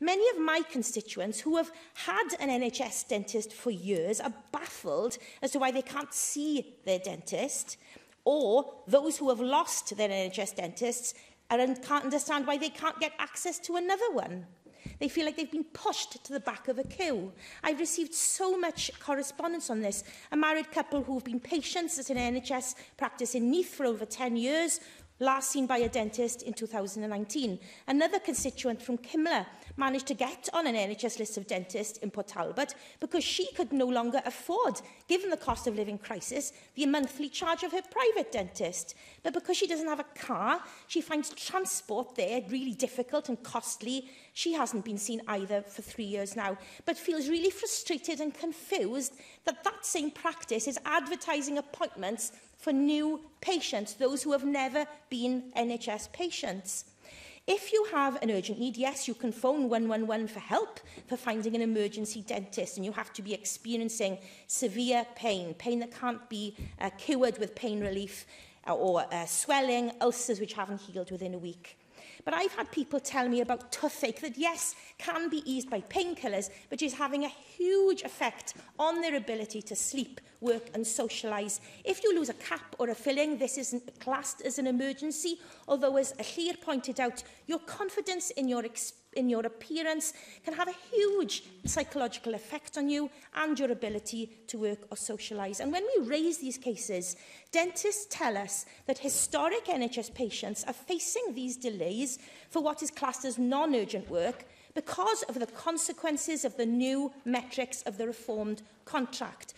Many of my constituents who have had an NHS dentist for years are baffled as to why they can't see their dentist, or those who have lost their NHS dentists and can't understand why they can't get access to another one. They feel like they've been pushed to the back of a queue. I've received so much correspondence on this. A married couple who've been patients at an NHS practice in Neath for over 10 years, last seen by a dentist in 2019. Another constituent from Cymru managed to get on an NHS list of dentists in Port Talbot because she could no longer afford, given the cost of living crisis, the monthly charge of her private dentist. But because she doesn't have a car, she finds transport there really difficult and costly. She hasn't been seen either for 3 years now, but feels really frustrated and confused that that same practice is advertising appointments for new patients, those who have never been NHS patients. If you have an urgent need, yes, you can phone 111 for help for finding an emergency dentist, and you have to be experiencing severe pain that can't be cured with pain relief, or swelling, ulcers which haven't healed within a week. But I've had people tell me about toothache that, yes, can be eased by painkillers, but is having a huge effect on their ability to sleep, work and socialise. If you lose a cap or a filling, this isn't classed as an emergency, although, as Ahlir pointed out, your confidence in your appearance can have a huge psychological effect on you and your ability to work or socialise. And when we raise these cases, dentists tell us that historic NHS patients are facing these delays for what is classed as non-urgent work because of the consequences of the new metrics of the reformed contract.